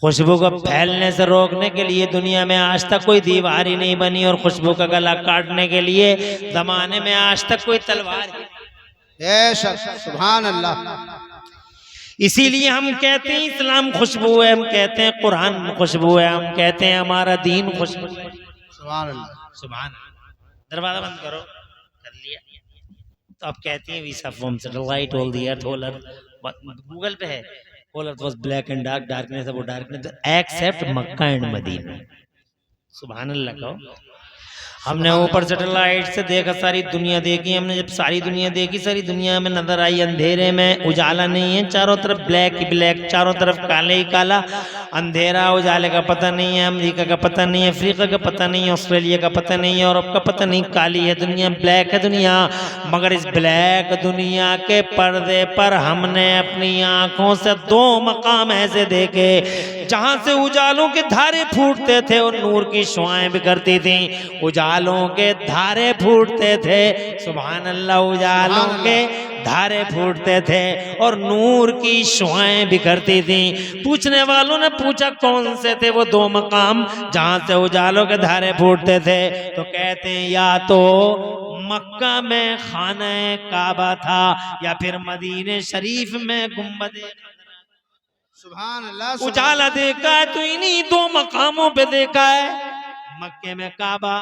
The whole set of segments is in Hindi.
खुशबू को फैलने से रोकने के लिए दुनिया में आज तक कोई दीवार ही नहीं बनी, और खुशबू का गला काटने के लिए जमाने में आज तक कोई तलवार ही। सुभान अल्लाह। इसीलिए हम कहते हैं इस्लाम खुशबू है, हम कहते हैं कुरान खुशबू है, हम कहते हैं हमारा दीन खुशबू है। सुभान अल्लाह। सुभान अल्लाह। दरवाजा बंद करो, कर लिया। तो अब कहती हैं वीसा फॉर्म से light all the earth whole earth, Google पे है, whole earth was black and dark, darkness है वो darkness except Mecca and Medina. सुभान अल्लाह कहो। हमने ऊपर सैटेलाइट से देखा, सारी दुनिया देखी हमने, जब सारी दुनिया देखी, सारी दुनिया में नजर आई अंधेरे में, उजाला नहीं है, चारों तरफ ब्लैक ही ब्लैक, चारों तरफ काले ही काला, अंधेरा, उजाले का पता नहीं है, अमेरिका का पता नहीं है, अफ्रीका का पता नहीं है, ऑस्ट्रेलिया का पता नहीं है, यूरोप का पता नहीं, काली है दुनिया, ब्लैक है दुनिया। मगर इस ब्लैक दुनिया के पर्दे पर हमने अपनी आंखों से दो मकाम ऐसे देखे जहां से उजालों के धारे फूटते थे और नूर की शुआएं बिखरती थी। उजालों के धारे फूटते थे, सुभान अल्लाह, उजालों के धारे फूटते थे और नूर की शुआएं बिखरती थी। पूछने वालों ने पूछा कौन से थे वो दो मकाम जहां से उजालों के धारे फूटते थे? तो कहते हैं या तो मक्का में खाना काबा था या फिर मदीने शरीफ में गुंबदे। सुभान अल्लाह। उजाला देखा है तो इन्हीं दो मकामों पे देखा है, मक्के में काबा,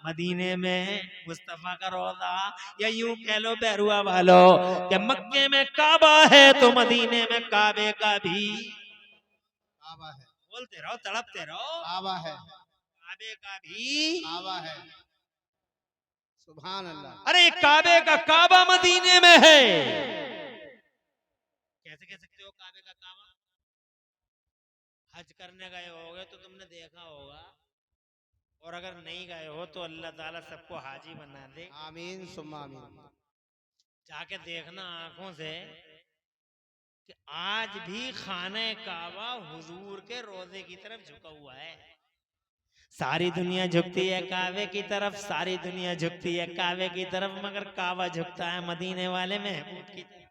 मदीने में मुस्तफा का रोजा, या यूं कह लो बैरुआ वालो कि मक्के में काबा है तो मदीने में काबे का भी काबा है। बोलते रहो, तड़पते रहो, काबा है, काबे का भी काबा है। सुभान अल्लाह। अरे काबे का काबा मदीने में है, कैसे कह सकते हो काबे का काबा? हज करने गए होगे तो तुमने देखा होगा, और अगर नहीं गए हो तो अल्लाह ताला सबको हाजी बना दे, आमीन सुम्मा आमीन। जाके देखना आंखों से कि आज भी खाने काबा हुजूर के रोजे की तरफ झुका हुआ है। सारी दुनिया झुकती है काबे की तरफ, सारी दुनिया झुकती है काबे की तरफ, मगर काबा झुकता है मदीने वाले महबूब की तरफ।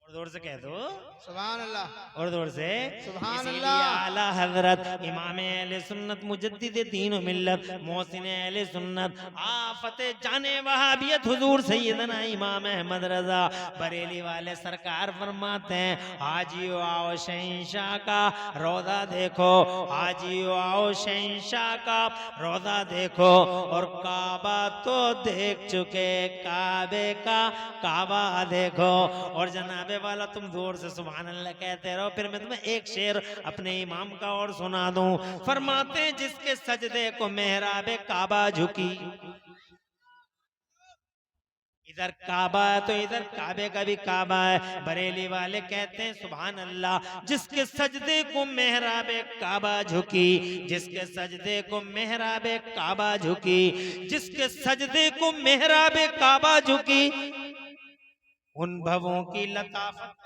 और जोर से कह दो सुभान अल्लाह, और जोर से सुभान इसीलिए अल्लाह। आला हजरत इमाम अहले सुन्नत मुजद्दिद दीन व मिल्लत मोहसिन अहले सुन्नत आफत जाने वहाबियत हुजूर सैयदना इमाम अहमद रजा बरेली वाले सरकार फरमाते हैं, हाजियो आओ शहंशाह का रोजा देखो, हाजियो आओ शहंशाह का रोजा देखो, और काबा तो देख चुके, काबे का काबा देखो। और जनाबे वाला तुम जोर से सुभान अल्लाह कहते रहो, फिर मैं तुम्हें एक शेर अपने इमाम का और सुना दूं। फरमाते जिसके सजदे को मेहराबे काबा झुकी, इधर काबा है तो इधर काबे का भी काबा है। बरेली वाले कहते हैं सुभान अल्लाह, जिसके सजदे को मेहराबे काबा झुकी, जिसके सजदे को मेहराबे काबा झुकी, जिसके सजदे को मेहराबे काबा झुकी, उन भवों की लताफत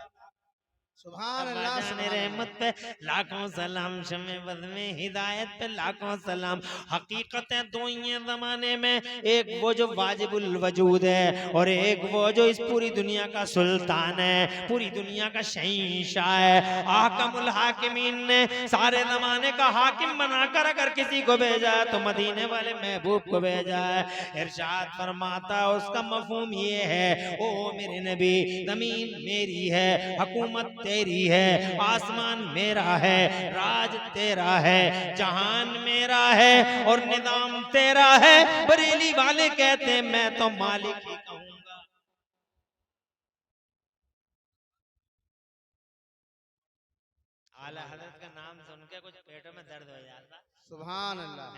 सुभान अल्लाह। जाने रहमत पे लाखों सलाम, शमे बद में हिदायत पे लाखों सलाम। हकीकतें दो ही हैं जमाने में, एक वो जो वाजिबुल वजूद है और एक वो जो इस पूरी दुनिया का सुल्तान है, पूरी दुनिया का शहंशाह है। आकमुल हाकिमीन ने सारे जमाने का हाकिम बनाकर अगर किसी को भेजा है तो मदीने वाले महबूब को भेजा है। इरशाद फरमाता उसका मफहूम ये है, ओ मेरे नबी, जमीन मेरी है, हुकूमत तेरी है, आसमान मेरा है, राज तेरा है, जहान मेरा है और निजाम तेरा है। बरेली वाले कहते हैं मैं तो मालिक ही कहूंगा। आला हजरत का नाम सुन के कुछ पेटों में दर्द हो जाता। सुभान अल्लाह।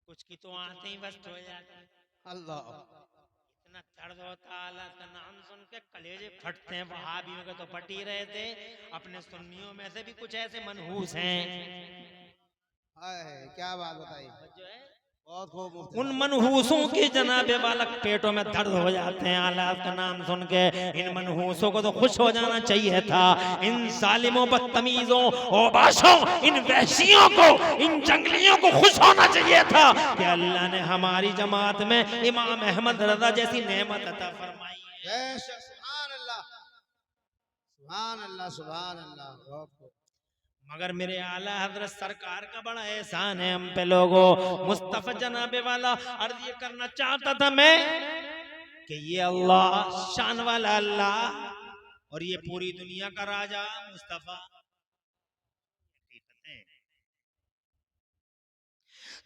कुछ की तो आते ही बस हो जाती, अल्लाह। इतना दर्द होता अल्लाह का नाम सुन के, कलेजे फटते हैं। वहाबियों के तो फट ही रहे थे, अपने सुन्नियों में से भी कुछ ऐसे मनहूस हैं। हाय क्या बात बताई, जो है बहुत खूब। उन मनहूसों के जनाबे वाला पेटों में दर्द हो जाते हैं आला का नाम सुन के। इन मनहूसों को तो खुश हो जाना चाहिए था, इन जालिमों, बदतमीजों, ओबाशों, इन वहशियों को, इन जंगलियों को खुश होना चाहिए था कि अल्लाह ने हमारी जमात में इमाम अहमद रजा जैसी नेमत अता फरमाई है। सुभान अल्लाह। सुभान अल्लाह बहुत खूब। मगर मेरे आला हजरत सरकार का बड़ा एहसान है हम पे लोगों। मुस्तफा जनाबे वाला अर्ज ये करना चाहता था मैं कि ये अल्लाह शान वाला अल्लाह और ये पूरी दुनिया का राजा मुस्तफा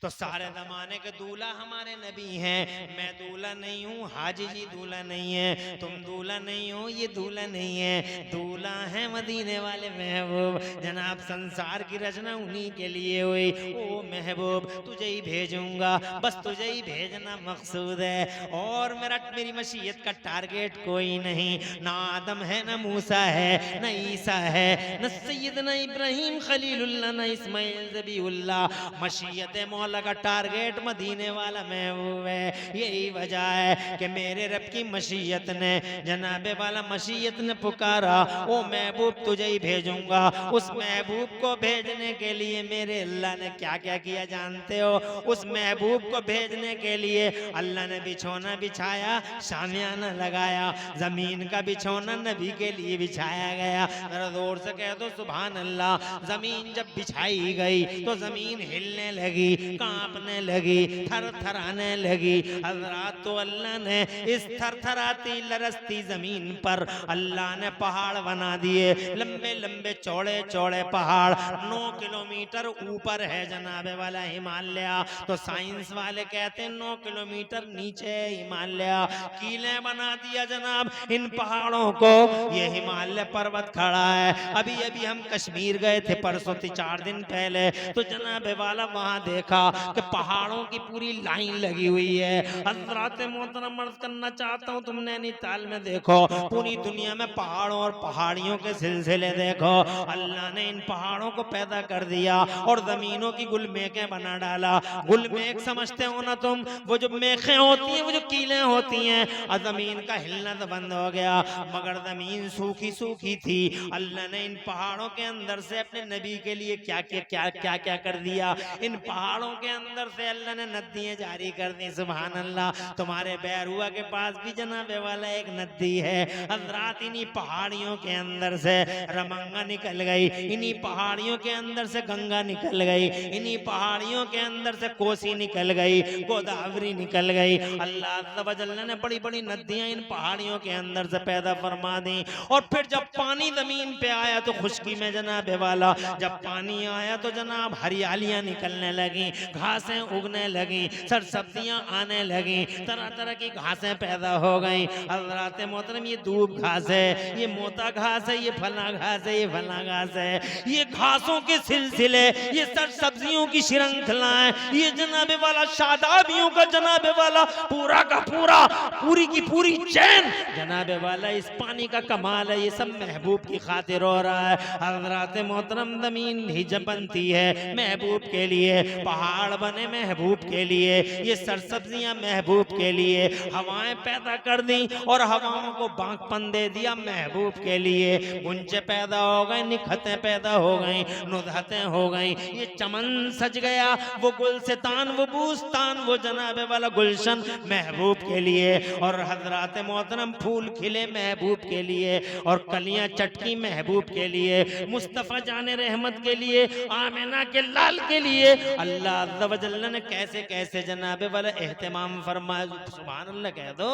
तो सारे जमाने के दूल्हा हमारे नबी हैं। मैं दूल्हा नहीं हूँ, हाजी जी दूल्हा नहीं है, तुम दूल्हा नहीं हो, ये दूल्हा नहीं है, दूल्हा है मदीने वाले महबूब। जनाब संसार की रचना उन्हीं के लिए हुई। ओ महबूब तुझे ही भेजूंगा, बस तुझे ही भेजना मकसूद है। और मेरी मशीयत का टारगेट कोई नहीं। ना आदम है, ना मूसा है, ना ईसा है, न सैयदना इब्राहिम खलीलुल्लाह, ना इस्माइल ज़बीउल्लाह। मशीयत मौला का टारगेट मदीने वाला महबूब है। यही वजह है कि मेरे रब की मशीयत ने, जनाबे वाला मशीयत ने पुकारा, ओ महबूब तुझे ही भेजूंगा। उस महबूब को भेजने के लिए मेरे अल्लाह ने क्या क्या किया जानते हो? उस महबूब को भेजने के लिए अल्लाह ने बिछौना बिछाया, शामियाना लगाया, जमीन का बिछौना नबी के लिए बिछाया गया। जरा जोर से कह दो सुभान अल्लाह। जमीन जब बिछाई गई तो जमीन हिलने लगी, कांपने लगी, थर थराने लगी। हजरात तो अल्लाह ने इस थरथराती लरसती जमीन पर अल्लाह ने पहाड़ बना दिए, लंबे लंबे चौड़े चौड़े पहाड़। 9 किलोमीटर ऊपर है जनाबे वाला हिमालय। तो साइंस वाले कहते हैं 9 किलोमीटर नीचे है हिमालय। कीले बना दिया जनाब इन पहाड़ों को। ये हिमालय पर्वत खड़ा है। अभी अभी हम कश्मीर गए थे परसों 4 दिन पहले, तो जनाबे वाला वहां देखा कि पहाड़ों की पूरी लाइन लगी हुई है। हज़रात मोहतरम अर्ज़ करना चाहता हूँ, तुम नैनीताल में देखो, पूरी दुनिया में पहाड़ों और पहाड़ियों के सिलसिले देखो। अल्लाह ने इन पहाड़ों को पैदा कर दिया और जमीनों की गुलमेखें बना डाला। गुलमेख समझते हो ना तुम? वो जो मेखें होती हैं, वो जो कीलें होती हैं, और जमीन का हिलना तो बंद हो गया, मगर जमीन सूखी सूखी थी। अल्लाह ने इन पहाड़ों के अंदर से अपने नबी के लिए क्या क्या क्या क्या क्या कर दिया। इन पहाड़ों के अंदर से अल्लाह ने नदियां जारी कर दी। सुभान अल्लाह। तुम्हारे बैरुआ के पास भी जनाबे वाला एक नदी है। हजरात इन्हीं पहाड़ियों के अंदर से रमंगा निकल गई, इन्हीं पहाड़ियों के अंदर से गंगा निकल गई, इन्हीं पहाड़ियों के अंदर से कोसी निकल गई, गोदावरी निकल गई। अल्लाह अज़्ज़ व जल्ल ने बड़ी बड़ी नदियां इन पहाड़ियों के अंदर से पैदा फरमा दी। और फिर जब पानी जमीन पे आया तो खुशकी में जनाबे वाला, जब पानी आया तो जनाब हरियालियां निकलने लगी, घासें उगने लगी, सरसब्जियां आने लगी, तरह तरह की घासें पैदा हो गई। हज़रात मोहतरम ये दूब घास है, ये मोटा घास है, ये फला घास है, ये फला घास है। ये घासों के सिलसिले, ये सरसब्जियों की श्रृंखलाएं, ये जनाबे वाला शादाबियों का जनाबे वाला पूरा का पूरा, पूरी की पूरी चैन जनाबे वाला इस पानी का कमाल है। ये सब महबूब की खातिर हो रहा है। हज़रात मोहतरम जमीन भी जब बनती है महबूब के लिए, पहाड़ बने महबूब के लिए, ये सरसब्जियां महबूब के लिए, हवाएं पैदा कर दी और हवाओं को बांकपन दे दिया महबूब के लिए। गुंजे पैदा हो गए, निखतें पैदा हो गई, नुदहतें हो गई, ये चमन सज गया, वो गुलसितान, वो बूस्तान, वो जनाबे वाला गुलशन महबूब के लिए। और हजरात मोहतरम फूल खिले महबूब के लिए, और कलियां चटकी महबूब के लिए, मुस्तफ़ा जाने रहमत के लिए, आमिना के लाल के लिए। अल्लाह अज़्ज़ व जल्ल ने कैसे कैसे जनाबे वाला एहतमाम फरमाया। सुभान अल्लाह कह दो।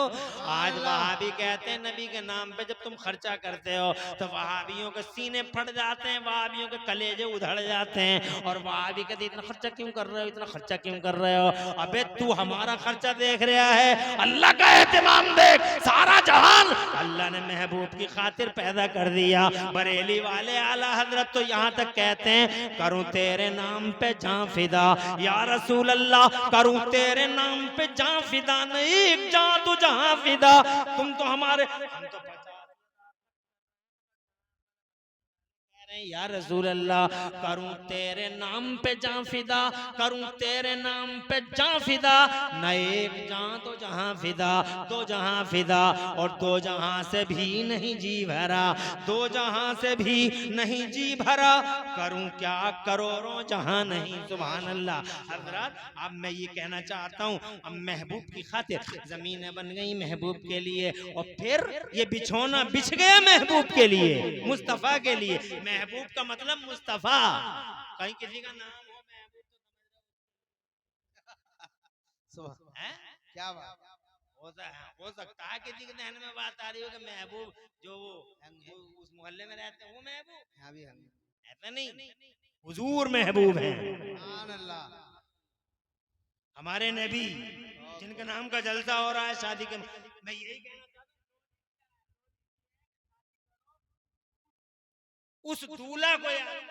आज वहाबी कहते हैं नबी के नाम पे जब तुम खर्चा करते हो तो वहाबियों के सीने फट जाते हैं, वहाबियों के कलेजे उधड़ जाते हैं। और वहाबी कहते इतना खर्चा क्यों कर रहे हो, इतना खर्चा क्यों कर रहे हो? अबे तू हमारा खर्चा देख रहा है, अल्लाह का एहतमाम देख। सारा जहान अल्लाह ने महबूब की खातिर पैदा कर दिया। बरेली वाले आला हजरत तो यहाँ तक कहते हैं, करूं तेरे नाम पे जान फिदा या रसूल अल्लाह, करूं तेरे नाम पे जान फिदा, नहीं जान तो जहां फिदा। तुम तो हमारे, हम तो या रसूल अल्लाह, करूं तेरे नाम पे जान फिदा, करूं तेरे नाम पे जान फिदा, न एक जान तो जहां फिदा, दो जहां फिदा, और दो जहां से भी नहीं जी भरा, दो जहां से भी नहीं जी भरा, करूं क्या करोड़ों जहां नहीं। सुभान अल्लाह। हजरत, अब मैं ये कहना चाहता हूँ, अब महबूब की खातिर जमीनें बन गई महबूब के लिए, और फिर ये बिछोना बिछ गया महबूब के लिए, मुस्तफा के लिए। महबूब का मतलब मुस्तफा। कहीं किसी का नाम हो महबूब सुबह है, क्या बात। हो सकता है किसी के ध्यान में बात आ रही हो कि महबूब जो वो उस मोहल्ले में रहते हैं वो महबूब, यहाँ भी हम ऐसा नहीं, हुजूर महबूब हैं सुभान अल्लाह। हमारे नबी, जिनके नाम का जलसा हो रहा है शादी के। मैं यही कहना चाहता हूं, उस दूल्हा को याद,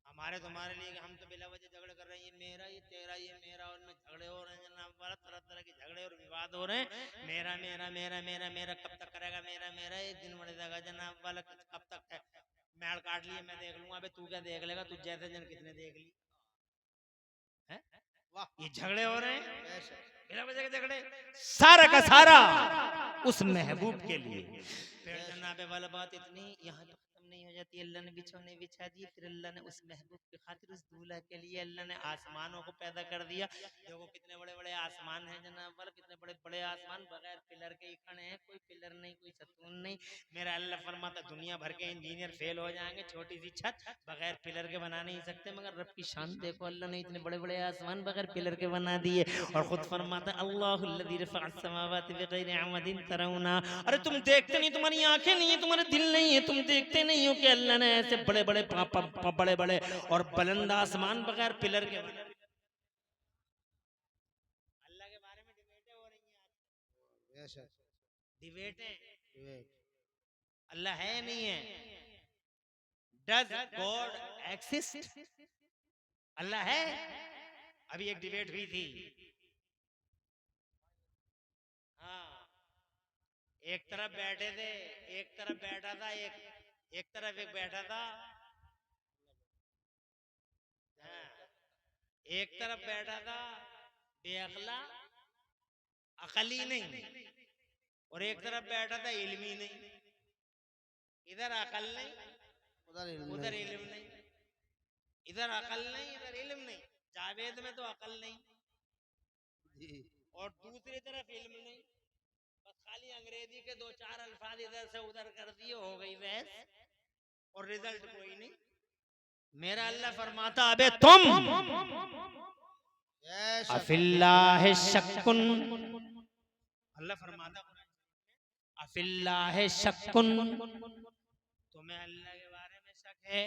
हमारे तुम्हारे लिए कि हम तो बिला वजह झगड़े कर रहे हैं, ये मेरा ये तेरा ये मेरा, और में झगड़े हो रहे हैं जनाब वाला, तरह तरह के झगड़े और विवाद हो रहे हैं, मेरा मेरा मेरा मेरा मेरा, कब तक करेगा मेरा मेरा, एक दिन बढ़ जाएगा जनाब वाला, कब तक है, मैल काट लिए मैं देख लूंगा, अबे तू क्या देख लेगा, तू जैसे जन किसने देख ली है? वाह ये झगड़े हो रहे हैं बेशक। बिना वजह के झगड़े, सारा का सारा उस महबूब के लिए। फिर जनाबे वाला बात इतनी यहाँ तो खत्म नहीं हो जाती, अल्लाह ने बिछौने बिछा दिए, फिर अल्लाह ने उस महबूब की खातिर उस दूल्हा के लिए अल्लाह ने आसमानों को पैदा कर दिया। देखो कितने बड़े बड़े आसमान हैं जनाब वाला, कितने बड़े बड़े आसमान, बगैर पिलर के ही खड़े हैं, कोई पिलर नहीं कोई सतून नहीं। मेरा अल्लाह फरमाता दुनिया भर के इंजीनियर फेल हो जाएंगे, छोटी सी छत बगैर पिलर के बना नहीं सकते, मगर रब की शान देखो, अल्लाह ने इतने बड़े बड़े आसमान बगैर पिलर के बना दिए, और खुद फरमाता अल्लाहुल्लज़ी रफ़अस समावाति बिग़ैरि अमदिन तरौना। अरे तुम देखते नहीं, तुम्हारी आंखें नहीं है, तुम्हारे दिल नहीं है, तुम देखते नहीं हो कि अल्लाह ने ऐसे बड़े बड़े बड़े बड़े और बुलंद आसमान बगैर पिलर के बनाए। अल्लाह के बारे में डिबेटें हो रही हैं आज, बेशक डिबेटें, विवेक। अल्लाह है या नहीं है, डज गॉड एक्सिस्ट, अल्लाह है। अभी एक डिबेट हुई थी, हाँ, एक तरफ बैठे थे, एक तरफ बैठा था, एक तरफ एक बैठा था, हाँ, एक तरफ बैठा था बेअक्ला अकली नहीं, और एक तरफ बैठा था इल्मी नहीं, इधर अकल नहीं उधर इल्म उधर नहीं। इल्म नहीं, इधर अकल नहीं इधर इल्म नहीं, जावेद में तो अकल नहीं जी और दूसरी तरफ इल्म नहीं, बस खाली अंग्रेजी के दो चार अल्फाज इधर से उधर कर दिए, हो गई बहस, और रिजल्ट कोई नहीं। मेरा अल्लाह फरमाता अबे तुम बेशक अफिल्लाह शक्कुन, अल्लाह फरमाता अफिल्लाह शक्कुन, तुम्हें अल्लाह के बारे में शक है,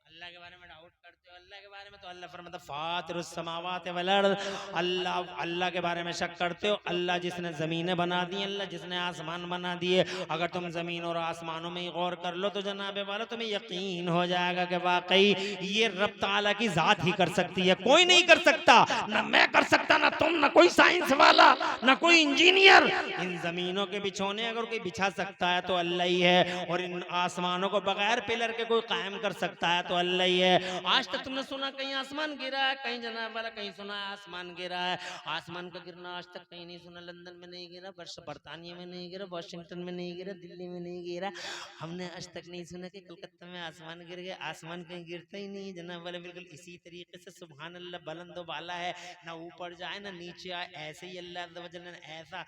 अल्लाह के बारे में डाउट करते हो, अल्लाह के बारे में, तो अल्लाह फरमाता फातिरुस समावाति वल अर्द, अल्लाह अल्लाह के बारे में शक करते हो, अल्लाह जिसने ज़मीनें बना दी, अल्लाह जिसने आसमान बना दिए, अगर तुम ज़मीन और आसमानों में ही गौर कर लो तो जनाबे वाला तुम्हें यकीन हो जाएगा कि वाकई ये रब ताला की ज़ात ही कर सकती है, कोई नहीं कर सकता, ना मैं कर सकता, ना तुम, ना कोई साइंस वाला, ना कोई इंजीनियर। इन ज़मीनों के बिछौने अगर कोई बिछा सकता है तो अल्लाह ही है, और इन आसमानों को बगैर पिलर के कोई कायम कर सकता है तो अल्लाह ही है। आज तक तुमने सुना कहीं आसमान गिरा है, कहीं जनाब वाला कहीं सुना है आसमान गिरा है, आसमान का गिरना आज तक कहीं नहीं सुना, लंदन में नहीं गिरा, बरतानिया में नहीं गिरा, वाशिंगटन में नहीं गिरा, दिल्ली में नहीं गिरा, हमने आज तक नहीं सुना कि कलकत्ता में आसमान गिर गया, आसमान कहीं गिरता ही नहीं जनाब वाला। बिल्कुल इसी तरीके से सुभान अल्लाह बुलंद वाला है, ना ऊपर जाए ना नीचे आए, ऐसे ही अल्लाह अज़्ज़ व जल्ल ने ऐसा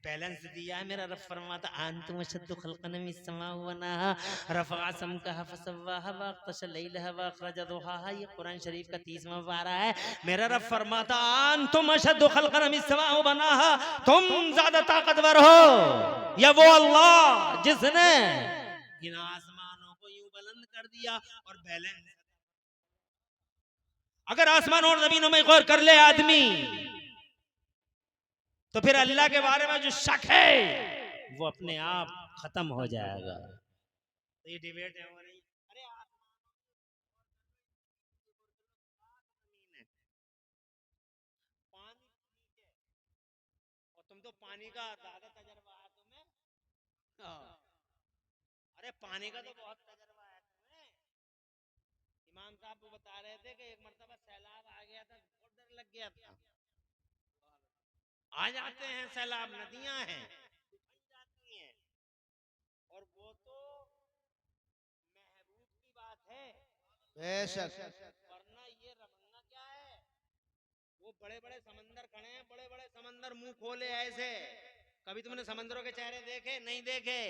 बैलेंस दिया है। मेरा रब फरमाता अंतुम अशद्दु खल्क़न मिस समाअ व बनाहा रफ़अ समकहा फसव्वाहा व अग़तश लैलहा व अख़रज दुहाहा, ये कुरान शरीफ का 30वां पारा है। मेरा रब फरमाता अंतुम अशद्दु खल्क़न मिस समाअ व बनाहा, तुम ज्यादा ताकतवर हो या वो अल्लाह जिसने इन आसमानों को यूं बुलंद कर दिया और बैलेंस। अगर आसमान और जमीनों में गौर कर ले आदमी तो फिर अल्लाह के बारे में जो शक है वो अपने आप खत्म हो जाएगा। तो ये डिबेट है हमारी, अरे पानी नीचे, और तुम तो पानी का ज्यादा तजर्बा है तुम्हें, हाँ। अरे पानी का तो बहुत तजर्बा है तुम्हें। इमाम साहब को बता रहे थे कि एक मर्तबा सैलाब आ गया था, बहुत डर लग गया था। आ जाते हैं सैलाब, नदियां हैं उफान जाती हैं, और वो तो महबूब की बात है, बेशक वरना ये रमन्ना क्या है। वो बड़े बड़े समंदर खड़े हैं, बड़े बड़े समंदर मुंह खोले ऐसे। कभी तुमने समंदरों के चेहरे देखे? नहीं देखे।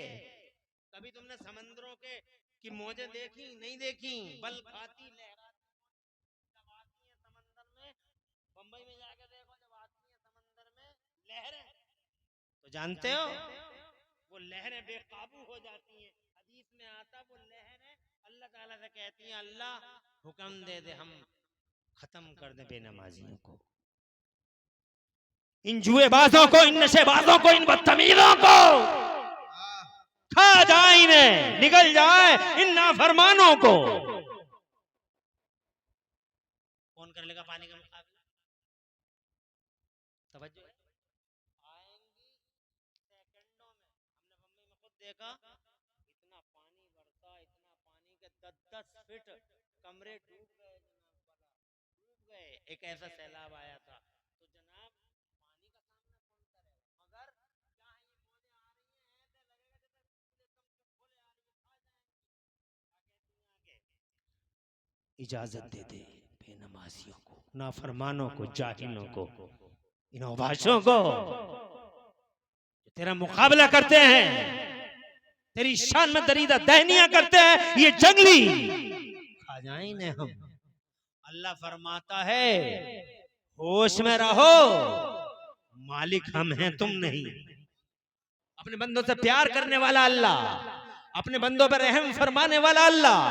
कभी तुमने समंदरों के की मौजें देखी? नहीं देखी। बल खाती लहराती जब आती है समंदर में, बंबई में जाकर देखो, जब आती है समंदर में लहरें, तो जानते हो वो लहरें बेकाबू हो जाती हैं। हदीस में आता, वो लहरें अल्लाह ताला से कहती हैं, अल्लाह हुक्म दे दे हम खत्म कर दे बेनमाजियों को, इन जुएबाजों को, इन नशेबाजों को, इन बदतमीजों को खा जाए, इन्हें निकल जाए इन नाफरमानों को। कौन कर लेगा पानी का मुकाबला? तवज्जो है? आएंगी सेकंडों में। हमने बम्बई में खुद देखा, इतना पानी बरसा, इतना पानी के 10-10 फीट कमरे डूब गए जनाब वाला, डूब गए। एक ऐसा सैलाब आया था। तो जनाब पानी का सामना कौन करेगा? मगर क्या है, ये मौजें आ रही हैं, ऐसे लगेगा जैसे एकदम से खोले आ रही है, खा जाएंगी। क्या कहती हैं आगे? इजाजत दे दे बेनमाजियों को, नाफरमानों को, जाहिलों को, इन अवाशों को तेरा मुकाबला करते हैं, तेरी शान में दरीदा दहनिया करते हैं, ये जंगली खा जाएंगे हम। अल्लाह फरमाता है, होश में रहो, मालिक हम हैं, तुम नहीं। अपने बंदों से प्यार करने वाला अल्लाह, अपने बंदों पर रहम फरमाने वाला अल्लाह,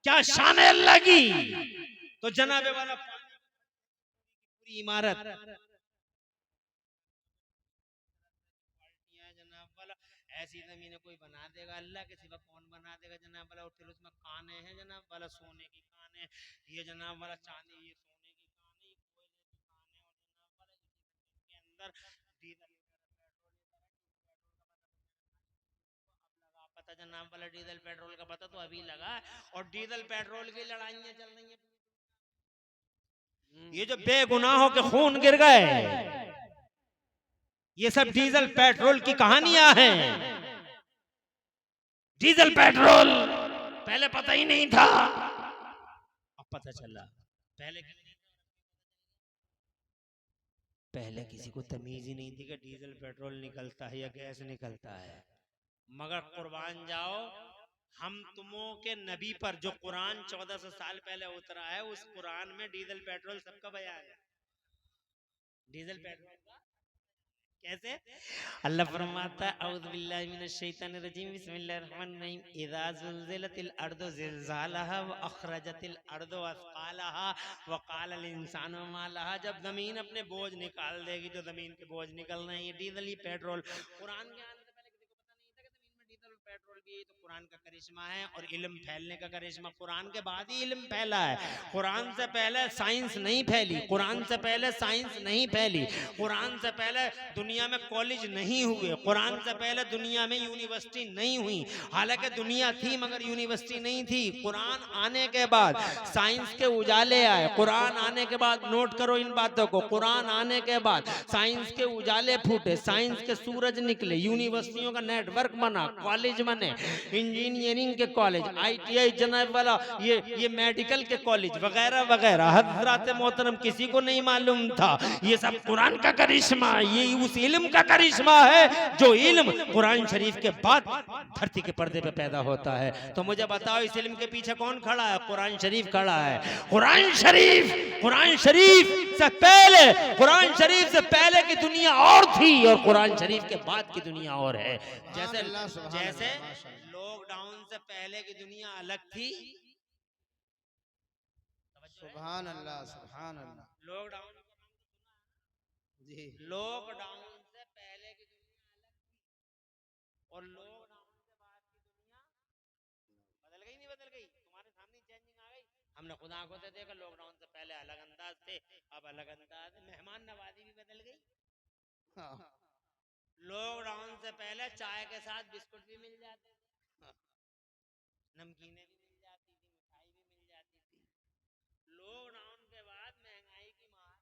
क्या शान है अल्लाह की। तो जनाबे वाला पूरी इमारत जनाब वाला, ऐसी जमीन कोई बना देगा अल्लाह के सिवा कौन बना देगा जनाब वाला। और फिर उसमें काने हैं जनाब वाला, सोने की काने, ये जनाब वाला चांदी, ये सोने की काने, ये कोयले की काने, और जनाब वाला के अंदर डीजल पता जनाब वाला, डीजल पेट्रोल का पता तो अभी लगा, और डीजल पेट्रोल की लड़ाइयां चल रही हैं। ये जो बेगुनाहों के खून गिर गए, ये सब डीजल पेट्रोल की कहानियां हैं। डीजल पेट्रोल पहले पता ही नहीं था, अब पता चला। पहले किसी को तमीज ही नहीं थी कि डीजल पेट्रोल निकलता है या गैस निकलता है। मगर कुर्बान जाओ, हम तुमों के नबी पर जो कुरान 1400 साल पहले उतरा है, उस कुरान में डीजल पेट्रोल सबका बयान है। डीजल पेट्रोल का कैसे? अल्लाह फरमाता है, औज़ु बिल्लाहि मिनश शैतानिर रजीम, बिस्मिल्लाहिर रहमानिर रहीम, इज़ा ज़ुलज़िलतिल अर्दु ज़िलज़ालहा व अखरजतिल अर्दु असक़ालहा व क़ालल इंसानु मा लहा। जब जमीन अपने बोझ निकाल देगी, जो जमीन के बोझ निकल रहे हैं, ये डीजल, ये पेट्रोल। कुरान के आने से पहले किसी को पता नहीं था कि जमीन में डीजल और पेट्रोल भी है। तो कुरान का करिश्मा है, और इल्म फैलने का करिश्मा कुरान के बाद ही इल्म फैला है। कुरान से पहले साइंस नहीं फैली, कुरान से पहले साइंस नहीं फैली, कुरान से पहले दुनिया में कॉलेज नहीं हुए, कुरान से पहले दुनिया में यूनिवर्सिटी नहीं हुई। हालांकि दुनिया थी मगर यूनिवर्सिटी नहीं थी। कुरान आने के बाद साइंस के उजाले आए, कुरान आने के बाद, नोट करो इन बातों को, कुरान आने के बाद साइंस के उजाले फूटे, साइंस के सूरज निकले, यूनिवर्सिटियों का नेटवर्क बना, कॉलेज बने, इंजीनियरिंग के कॉलेज, ITI जनाब वाला, ये मेडिकल के कॉलेज वगैरह वगैरह। हज़रात मोहतरम किसी को नहीं मालूम था। ये सब कुरान का करिश्मा, ये उस इल्म का करिश्मा है जो इल्म कुरान शरीफ के बाद धरती के पर्दे पे पैदा होता है। तो मुझे बताओ, इस इल्म के पीछे कौन खड़ा है? कुरान शरीफ खड़ा है। कुरान शरीफ, कुरान शरीफ से पहले, कुरान शरीफ से पहले की दुनिया और थी, और कुरान शरीफ के बाद की दुनिया और है। जैसे लॉकडाउन से पहले की दुनिया अलग थी, सुभान अल्लाह, सुभान अल्लाह लॉकडाउन जी। लॉकडाउन से पहले की दुनिया अलग थी, और लॉकडाउन के बाद की दुनिया बदल गई, नहीं बदल गई? तुम्हारे सामने चेंजिंग आ गई। हमने खुद आंखों से देखा, लॉकडाउन से पहले अलग अंदाज थे, अब अलग अंदाज है। मेहमान नवाजी भी बदल गई। हाँ। लॉकडाउन से पहले चाय के साथ बिस्कुट भी मिल जाते थे, नमकीनें भी मिल जाती थी, मिठाई भी मिल जाती थी। लॉकडाउन के बाद महंगाई की मार,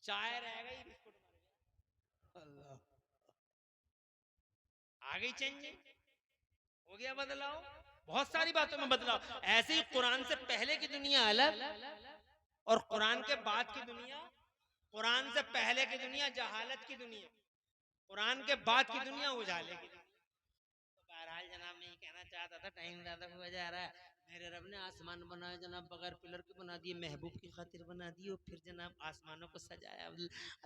चाय रह गई, बिस्कुट मर गया। अल्लाह। आ गई चेंजिंग, हो गया बदलाव, बहुत सारी बातों में बदलाव। ऐसे ही कुरान से पहले की दुनिया अलग और कुरान के बाद की दुनिया, कुरान से पहले की दुनिया जहालत की दुनिया, कुरान के बाद की दुनिया उजाले की दुनिया। तो बहरहाल जनाब मैं ये कहना चाहता था, टाइम ज्यादा हुआ जा रहा है। मेरे रब ने आसमान बनाया जनाब, बगैर पिलर के बना दिए, महबूब की खातिर बना दिए। और फिर जनाब आसमानों को सजाया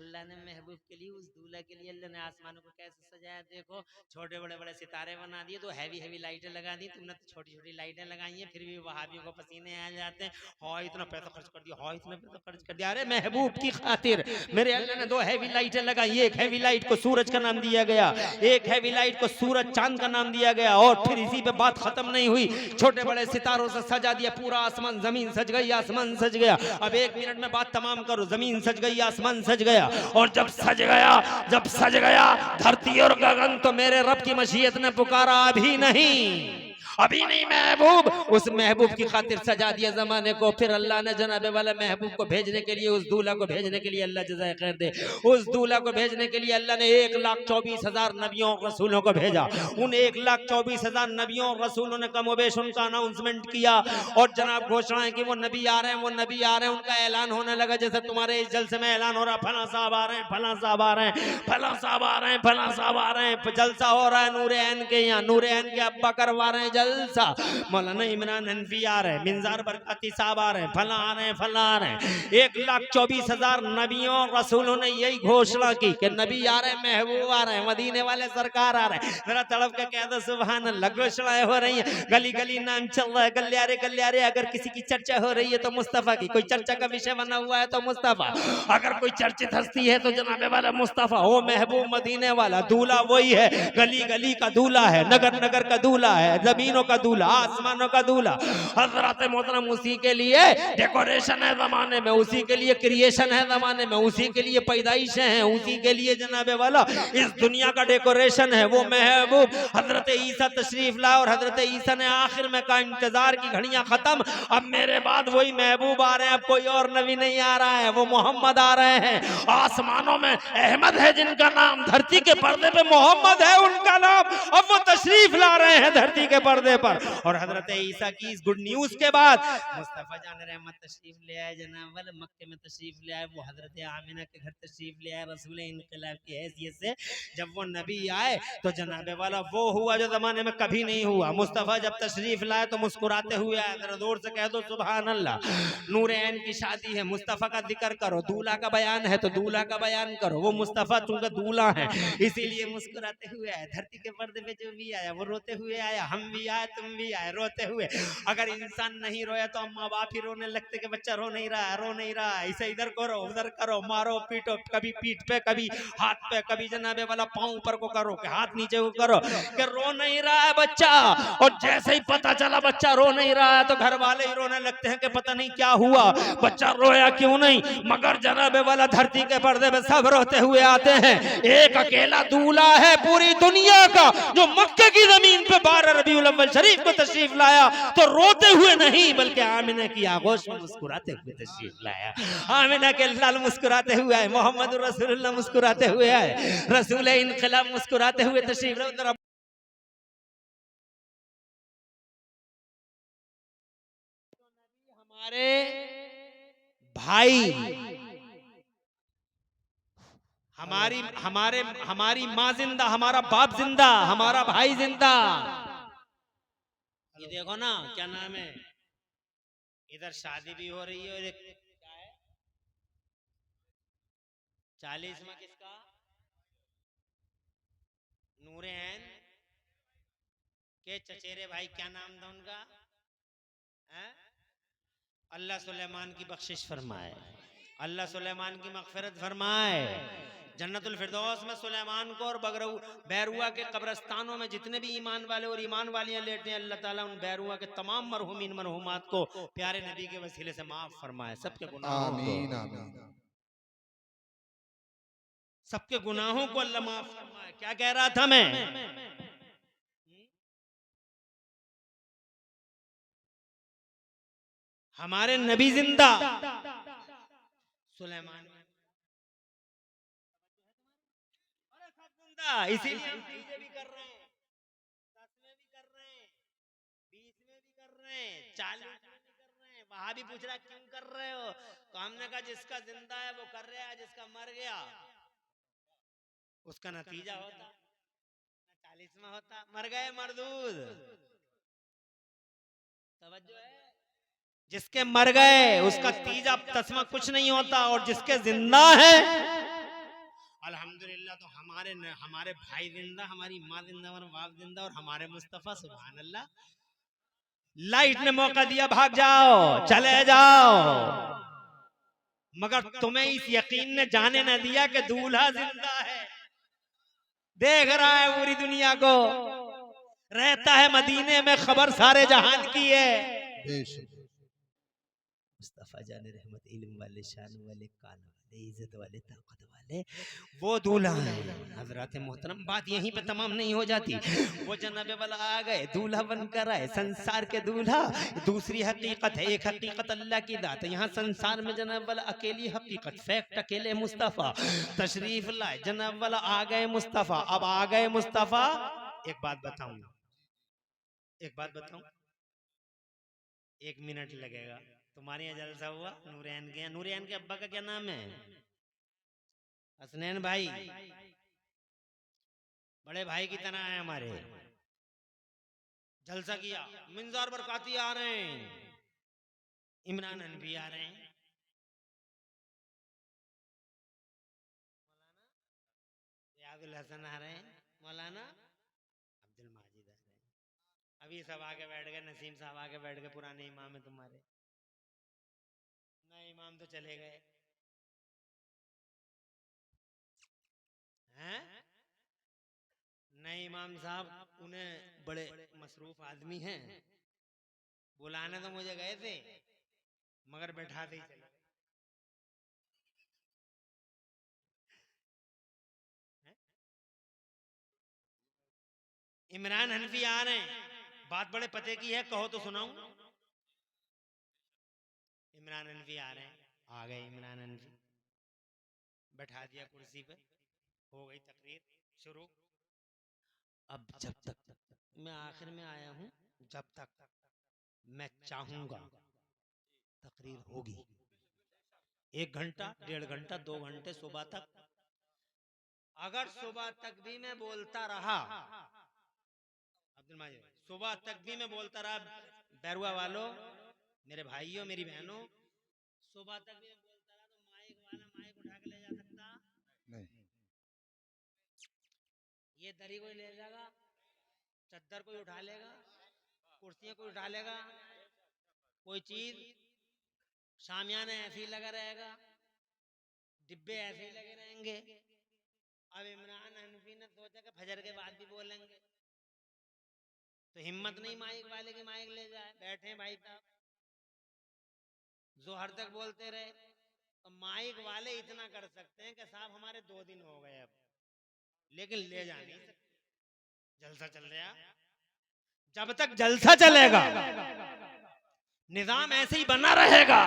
अल्लाह ने महबूब के लिए, उस दूल्हा के लिए अल्लाह ने आसमानों को कैसे सजाया देखो। छोटे बड़े बड़े सितारे बना दिए, तो हैवी हैवी लाइटें लगा दी। तुमने तो छोटी छोटी लाइटें लगाई हैं, फिर भी वहाबियों को पसीने आ जाते हैं। हाँ इतना पैसा खर्च कर दिया, हाँ इतना पैसा खर्च कर दिया। अरे महबूब की खातिर मेरे अल्लाह ने 2 हैवी लाइटें लगाई। एक हैवी लाइट को सूरज का नाम दिया गया, एक हैवी लाइट को सूरज चांद का नाम दिया गया। और फिर इसी पे बात खत्म नहीं हुई, छोटे बड़े सितारों से सजा दिया पूरा आसमान। जमीन सज गई, आसमान सज गया। अब 1 मिनट में बात तमाम करो। जमीन सज गई, आसमान सज गया। और जब सज गया, जब सज गया धरती और गगन, तो मेरे रब की मशीयत ने पुकारा, अभी नहीं, अभी नहीं महबूब। उस महबूब की खातिर सजा दिया जमाने को। फिर अल्लाह ने जनाबे वाला महबूब को भेजने के लिए, उस दूल्हा को भेजने के लिए, अल्लाह जज़ाए खैर दे, उस दूल्हा को भेजने के लिए अल्लाह ने 1,24,000 नबियों और रसूलों को भेजा। उन 1,24,000 नबियों और रसूलों ने कमोबेश उनका अनाउंसमेंट किया। और जनाब घोषणाएं कि वो नबी आ रहे हैं, वो नबी आ रहे हैं। उनका ऐलान होने लगा, जैसे तुम्हारे इस जलसे में ऐलान हो रहा, फला साहब आ रहे हैं, फला साहब आ रहे हैं, फला साहब आ रहे हैं, फला साहब आ रहे हैं। जलसा हो रहा है नूरे ऐन के यहाँ, नूरे ऐन के अब्बा करवा रहे हैं जलसा। मौलाना इमरान हनफी आ रहे हैं, मिंजार बरकती साहब आ रहे हैं, फला आ रहे हैं, फला आ रहे हैं। 1,24,000 नबियों रसूलों ने यही घोषणा की कि नबी आ रहे हैं, महबूब आ रहे हैं, मदीने वाले सरकार आ रहे हैं। मेरा तड़प के कह दो सुभान अल्लाह। घोषणाएं हो रही हैं, गली गली नाम चल रहा है, गलियारे गलियारे। अगर किसी की चर्चा हो रही है तो मुस्तफा की, कोई चर्चा का विषय बना हुआ है तो मुस्तफा, अगर कोई चर्चित हस्ती है तो जनाबे वाला मुस्तफा। वो महबूब मदीने वाला दूल्हा वही है, गली गली का दूल्हा है, नगर नगर का दूल्हा है, जमीनों का दूल्हा, आसमानों का दूल्हा। हजरत मोहतरम उसी के लिए डेकोरेशन है जमाने में, उसी के लिए क्रिएशन है जमाने में, उसी के लिए पैदाइशें हैं, उसी के लिए जनाबे वाला इस दुनिया का डेकोरेशन है। वो महबूब हजरत ईसा तशरीफ लाए और हजरत ईसा ने आखिर में कहा इंतजार की घड़ियां खत्म, अब मेरे बाद वही महबूब आ रहे हैं, अब कोई और नबी नहीं आ रहा है, वो मोहम्मद आ रहे हैं। आसमानों में अहमद है जिनका नाम, धरती के पर्दे पे मोहम्मद है उनका नाम। अब वो तशरीफ ला रहे हैं धरती के पर्दे पर। और हजरत ईसा की इस गुड न्यूज के बाद मुस्तफा जान रहमत तशरीफ ले आए, जनाब वाले मक्के में तशरीफ ले आए, वो हजरत आमिना के घर तशरीफ ले आए रसूल इनकलाब की हैसियत से। जब वो नबी आए तो जनाबे वाला वो हुआ जो जमाने में कभी नहीं हुआ। मुस्तफा जब तशरीफ लाए तो मुस्कुराते हुए आए। जरा जोर से कह दो सुभान अल्लाह। नूर ऐन की शादी है, मुस्तफा का जिक्र करो। दूल्हा का बयान है तो दूल्हा का बयान करो। वो मुस्तफा चूंकि दूल्हा है इसीलिए मुस्कुराते हुए आए। धरती के पर्दे पे जो भी आया वो रोते हुए आया, हम भी आए तुम भी आए रोते हुए। अगर इंसान नहीं रोया तो अम्मा बाप ही रोने लगते कि बच्चा रो नहीं रहा, रो नहीं रहा, इसे इधर करो उधर करो, मारो पीटो, कभी पीठ पे कभी हाथ पे, कभी जनाबे वाला पांव ऊपर को करो कि हाथ नीचे को करो कि रो नहीं रहा है बच्चा। और जैसे ही पता चला बच्चा रो नहीं रहा है तो घर वाले ही रोने लगते हैं कि पता नहीं क्या हुआ, बच्चा रोया क्यों नहीं। मगर जनाबे वाला धरती के पर्दे पे सब रोते हुए आते हैं। एक अकेला दूल्हा है पूरी दुनिया का जो मक्के की जमीन पे 12 रबीउल अव्वल शरीफ को तशरीफ लाया, तो रोते हुए नहीं बल्कि आमिना की आगोश में मुस्कुराते हुए तशरीफ लाया। आमिना के लाल मुस्कुराते हुए आए, मोहम्मद रसूलुल्लाह मुस्कुराते हुए आए, रसूल इनकलाब मुस्कुराते हुए तशरीफ लाए। हमारे भाई, हमारी हमारे हमारी माँ जिंदा, हमारा बाप जिंदा, हमारा भाई जिंदा। ये देखो ना क्या नाम है, इधर शादी भी हो रही है और एक क्या है 40वां किसका, नूरे ऐन के चचेरे भाई, क्या नाम था उनका, हैं? अल्लाह सुलेमान की बख्शिश फरमाए, अल्लाह सुलेमान की मगफिरत फरमाए। जन्नतुल फिरदौस में सुलेमान को और बगरऊ बैरुआ के कब्रस्तानों में जितने भी ईमान वाले और ईमान वालियां लेटे हैं, अल्लाह ताला उन बैरुआ के तमाम मरहुमीन मरहुमात को प्यारे नबी के वसीले से माफ फरमाए, सबके गुनाहों को, आमीन आमीन। सबके गुनाहों को अल्लाह माफ फरमाए। क्या कह रहा था मैं, हमारे नबी जिंदा, सुलेमान जिंदा, इसीलिए हम चीजें भी कर रहे हैं, 10 में भी कर रहे हैं, 20 में भी कर रहे हैं, 40 में भी कर रहे हैं। वहां भी पूछ रहा क्यों कर रहे हो, तो हमने कहा जिसका जिंदा है वो कर रहा है, जिसका मर गया उसका नतीजा होता, 40 में होता, मर गए मरदूद। तवज्जो है, जिसके मर गए उसका तीजा तस्मा कुछ नहीं होता, और जिसके जिंदा है अल्हम्दुलिल्लाह, तो हमारे भाई जिंदा, हमारी माँ जिंदा, हमारा बाप जिंदा, और हमारे मुस्तफा सुभान अल्लाह। लाइट ने मौका दिया, भाग जाओ, चले जाओ, मगर तुम्हें इस यकीन ने जाने न दिया कि दूल्हा जिंदा है, देख रहा है पूरी दुनिया को, रहता है मदीने में, खबर सारे जहान की है। मुस्तफा जाने रहमत, इल्म वाले, शान वाले, कान वाले, इज्जत वाले, ताकत वाले, वो दूल्हा है। हजरत मोहतरम, बात यहीं पे तमाम नहीं हो जाती। वो जनाबे वाला आ गए, दूल्हा बनकर आए, संसार के दूल्हा। दूसरी हकीकत है, एक हकीकत अल्लाह की दात है। यहाँ संसार में जनाब वाला अकेली हकीकत, फैक्ट अकेले मुस्तफा तशरीफ लाए, जनाब वाला आ गए मुस्तफा। अब आ गए मुस्तफा, एक बात बताऊं, एक बात बताऊं, 1 मिनट लगेगा। तुम्हारे यहाँ जलसा हुआ, नूरैन के, नूरैन के अब्बा का क्या नाम है? हसनैन भाई, बड़े भाई की तरह है हमारे। जलसा किया, मिंजार बरकाती आ रहे हैं, इमरान हनफी आ रहे हैं, रियाजुल हसन आ रहे हैं, मौलाना अब्दुल माजिद आ रहे हैं। अभी सब आके बैठ गए, नसीम साहब आके बैठ गए, पुराने इमाम है तुम्हारे, नए इमाम तो चले गए हैं। नए इमाम साहब उन्हें बड़े मसरूफ आदमी हैं, बुलाने तो मुझे गए थे मगर बैठाते ही चले गए। इमरान हनफी आ रहे हैं, बात बड़े पते की है, कहो तो सुनाऊं। इमरान हनफी आ रहे हैं, आ गए इमरान हनफी, बैठा दिया कुर्सी पे, हो गई तकरीर शुरू। अब जब तक मैं आखिर में आया हूं, जब तक मैं चाहूंगा तकरीर होगी, 1 घंटा, 1.5 घंटा, 2 घंटे, सुबह तक। अगर सुबह तक भी मैं बोलता रहा, अब्दुल माजिद, सुबह तक भी मैं बोलता रहा, बैरुआ वालों, मेरे भाइयों, मेरी बहनों, सुबह तक भी मैं बोलता रहा, तो माइक वाला माइक उठा के ले जा सकता नहीं। ये दरी कोई ले जाएगा, चद्दर कोई उठा लेगा, कुर्सियां कोई उठा लेगा, कोई चीज, शामियाना ऐसे ही लगा रहेगा, डिब्बे ऐसे ही लगे रहेंगे। अब इमरान हनफी ने सोचा कि फजर के बाद भी बोलेंगे, तो हिम्मत नहीं माइक वाले की माइक ले जाए, बैठे भाई साहब, जोहर तक बोलते रहे। तो माइक वाले इतना कर सकते हैं कि साहब हमारे 2 दिन हो गए अब, लेकिन ले जा नहीं सकते, जलसा चल रहा। जब तक जलसा चलेगा निजाम ऐसे ही बना रहेगा,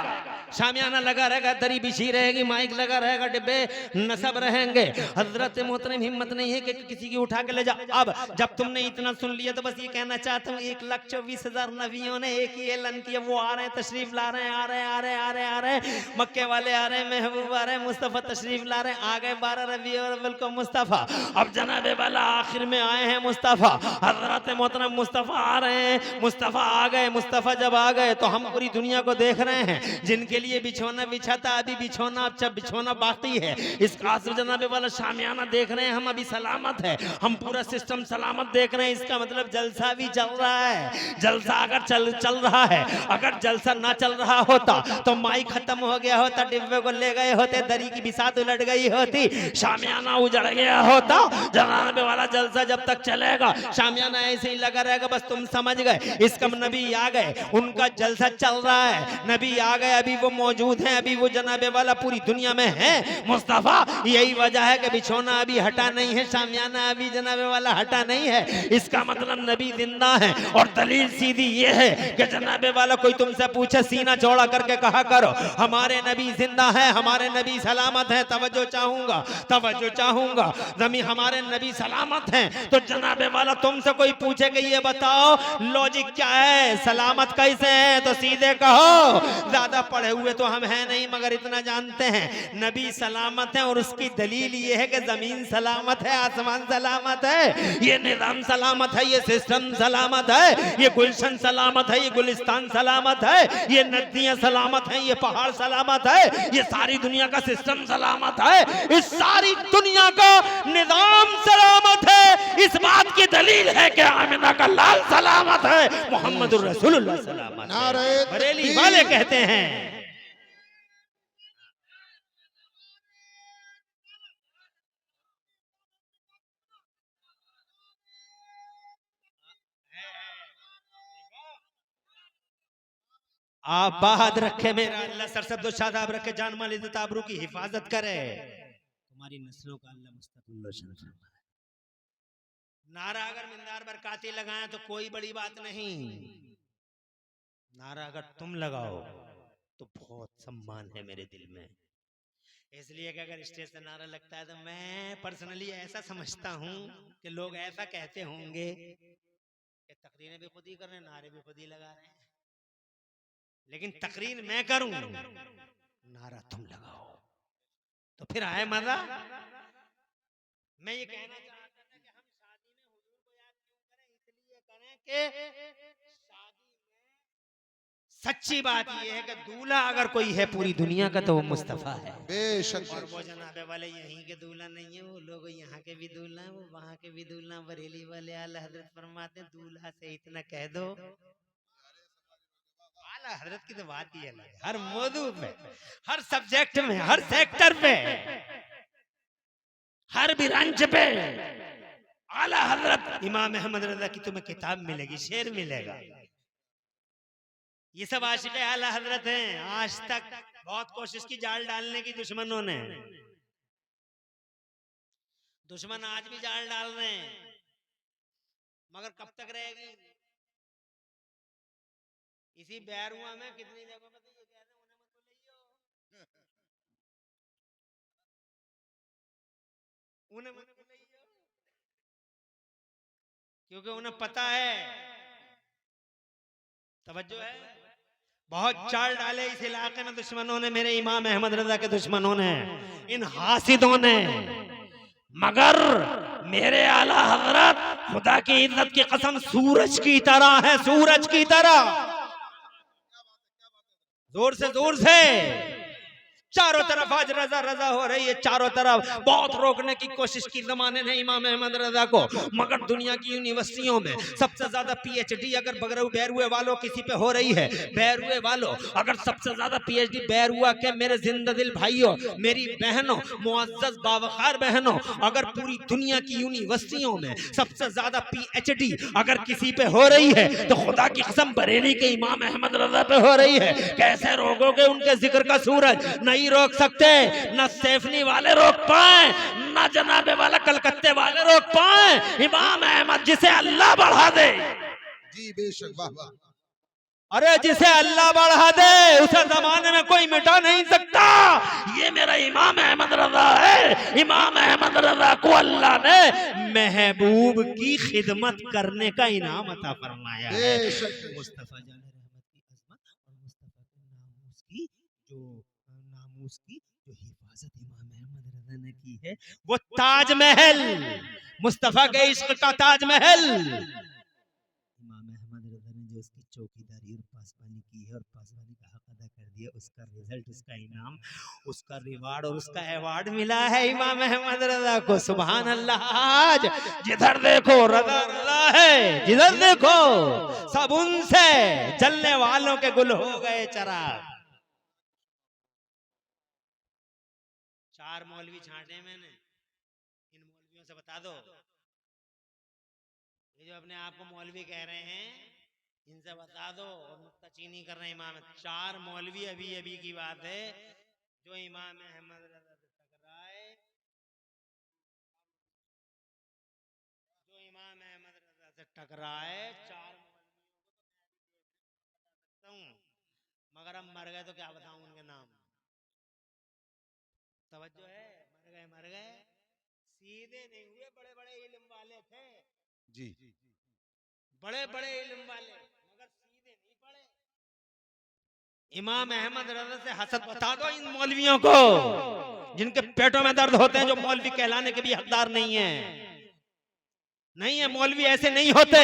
शामियाना लगा रहेगा, दरी बिछी रहेगी, माइक लगा रहेगा, डिब्बे नसब रहेंगे। हजरत मोहतरम हिम्मत नहीं है कि किसी की उठा के ले जा। अब जब तुमने इतना सुन लिया तो बस ये कहना चाहता हूँ, 1,24,000 नबियों ने एक ही ऐलान किया, वो आ रहे हैं, तशरीफ ला रहे हैं, आ रहे हैं, आ रहे हैं, आ रहे हैं, आ रहे हैं, मक्के वाले आ रहे हैं, महबूब आ रहे हैं, मुस्तफ़ा तशरीफ ला रहे हैं, आ गए 12 रबीउल अव्वल को मुस्तफ़ा। अब जनाबे वाला आखिर में आए हैं मुस्तफ़ा, हजरत मोहतरम मुस्तफ़ा आ रहे हैं, मुस्तफ़ा आ गए। मुस्तफ़ा जब आ गए तो हम पूरी दुनिया को देख रहे हैं, जिनके लिए बिछोना बिछा था अभी बिछोना, अब बिछोना बाकी है। इस आसर जनाबे वाला शामियाना देख रहे हैं, हम अभी सलामत है, हम पूरा सिस्टम सलामत देख रहे हैं। इसका मतलब जलसा भी चल रहा है। जलसा अगर चल रहा है, अगर जलसा ना चल रहा होता तो माइक खत्म हो गया होता, डिब्बे को ले गए होते, दरी की बिसात उलट गई होती, शामियाना उजड़ गया होता। जनाबे वाला जलसा जब तक चलेगा शामियाना ऐसे ही लगा रहेगा, बस तुम समझ गए। इसका नबी आ गए, उनका जलसा जलसा चल रहा है, नबी आ गए, अभी वो मौजूद हैं, अभी वो जनाबे वाला पूरी दुनिया में है मुस्तफा। यही वजह है कि बिछौना अभी हटा नहीं है, शामियाना अभी जनाबे वाला हटा नहीं है। इसका मतलब नबी जिंदा है। और दलील सीधी ये है कि जनाबे वाला कोई तुमसे पूछे सीना चौड़ा करके कहा करो हमारे नबी जिंदा है, हमारे नबी सलामत है। तवज्जो चाहूंगा, तवज्जो चाहूंगा। जमीन हमारे नबी सलामत हैं, तो जनाबे वाला तुमसे कोई पूछे कि ये बताओ लॉजिक क्या है, सलामत कैसे है, तो सीधे कहो। ज्यादा पढ़े हुए तो हम हैं नहीं, मगर इतना जानते हैं नबी सलामत है। और उसकी दलील ये है कि जमीन सलामत है, आसमान सलामत है, ये निजाम सलामत है, ये सिस्टम सलामत है, ये गुलशन सलामत है, ये गुलिस्तान सलामत है, ये नदियां सलामत हैं, ये पहाड़ सलामत है, ये सारी दुनिया का सिस्टम सलामत है, इस सारी दुनिया का निजाम सलामत है। इस बात की दलील है कि आमिना का लाल सलामत है, मोहम्मद रसूलुल्लाह सलामत है। नारे बरेली वाले कहते हैं आबाद रखे मेरा अल्लाह, सरसब्दो शादाब रखे, जान माल इज्जत आबरू की हिफाजत करे, तुम्हारी नस्लों का अल्लाह मुस्तकिल रोशन फरमाए। नारा अगर मिंदार पर काती लगाएं तो कोई बड़ी बात नहीं, नारा अगर तुम लगाओ तो बहुत सम्मान है मेरे दिल में। इसलिए कि अगर स्टेज से नारा लगता है तो मैं पर्सनली ऐसा समझता हूं कि लोग ऐसा कहते होंगे कि तकरीरें भी खुद ही कर रहे हैं, नारे भी खुद ही लगा रहे हैं, लेकिन तकरीर मैं करूं, नारा तुम लगाओ, तो फिर आए मजा। मैं ये कहना चाहता था कि हम शादी में हुजूर को याद क्यों करें, इसलिए करें कि शादी में सच्ची बात ये है कि दूल्हा अगर कोई है पूरी दुनिया का तो वो मुस्तफा है। बेशक और वो जनाबे वाले यहीं के दूल्हा नहीं है, वो लोग यहाँ के भी दूल्हा है, वो वहाँ के भी दूल्हा। बरेली वाले आला हजरत फरमाते हैं दूल्हा से इतना कह दो, आला हजरत की तो बात ही अलग है, हर मौजू पे, हर सब्जेक्ट में, हर सेक्टर पे, हर ब्रांच पे आला हजरत इमाम अहमद रजा की तुम्हें किताब मिलेगी, शेर मिलेगा। ये सब आशिक आला हजरत हैं। आज तक बहुत कोशिश की जाल डालने की दुश्मनों ने, दुश्मन आज भी जाल डाल रहे हैं, मगर कब तक रहेगी। इसी बैरुआ में कितनी जगहों पे तो ये कहते हैं उन्हें मत बुलाइयो, उन्हें मत बुलाइयो, क्योंकि उन्हें पता है, तवज्जो है, बहुत चाल डाले इस इलाके में दुश्मनों ने, मेरे इमाम अहमद रजा के दुश्मनों ने, इन हासिदों ने, मगर मेरे आला हजरत खुदा की इज्जत की कसम सूरज की तरह है, सूरज की तरह, जोर से चारों तरफ आज रजा रजा हो रही है, चारों तरफ बहुत रोकने की कोशिश की जमाने ने इमाम अहमद रजा को, मगर दुनिया की यूनिवर्सिटियों में सबसे ज्यादा पीएचडी अगर बैरुए वालों किसी पे हो रही है, बैरुए वालों अगर सबसे ज्यादा पीएचडी बैरुआ के मेरे जिंदा दिल भाइयों, मेरी बहनों, मुअज्जज बावकार बहनों, अगर पूरी दुनिया की यूनिवर्सिटियों में सबसे ज्यादा पीएचडी अगर किसी पे हो रही है तो खुदा की कसम बरेली के इमाम अहमद रजा पे हो रही है। कैसे रोकोगे उनके जिक्र का सूरज, नहीं रोक सकते, न सेफनी वाले रोक पाए, न जनाबे वाला कलकत्ते वाले रोक पाए। इमाम अहमद जिसे अल्लाह बढ़ा दे, जी बेशक, वाह वाह, अरे जिसे अल्लाह बढ़ा दे उसे जमाने में कोई मिटा नहीं सकता। ये मेरा इमाम अहमद रजा है। इमाम अहमद रजा को अल्लाह ने महबूब की खिदमत करने का इनाम अता फरमाया है। मुस्तफा जान रहमत की अजमत और मुस्तफा के नामूस की जो हिफाजत इमाम अहमद रजा ने की है, वो ताजमहल, मुस्तफा के इश्क का ताजमहल, इमाम अहमद रजा ने जो उसकी चौकीदारी और पासबानी की है और पासबानी का हक अदा कर दिया, उसका रिजल्ट, उसका इनाम, उसका रिवार्ड और उसका अवार्ड मिला है इमाम अहमद रजा को। सुभान अल्लाह। आज जिधर देखो रजा रजा है, जिधर देखो सब उनसे जलने वालों के गुल हो गए चराग। 4 मौलवी छांटे मैंने, इन मौलवियों से बता दो, ये जो अपने आप को मौलवी कह रहे हैं, इनसे बता दो। और नुक्ताचीनी कर रहे हैं इमाम। 4 मौलवी अभी अभी की बात है जो इमाम अहमद रज़ा से टकराए, जो इमाम अहमद रज़ा से टकराए 4 मौलवियों को मगर अब मर गए तो क्या बताऊं उनके नाम। तवज्जो है, मर गए सीधे नहीं हुए, बड़े बड़े इल्म वाले थे, जी बड़े बड़े इल्म वाले, मगर सीधे नहीं पड़े। इमाम अहमद रज़ा से हसद बता दो इन मौलवियों को जिनके पेटों में दर्द होते हैं, जो मौलवी कहलाने के भी हकदार नहीं है। नहीं है, मौलवी ऐसे नहीं होते।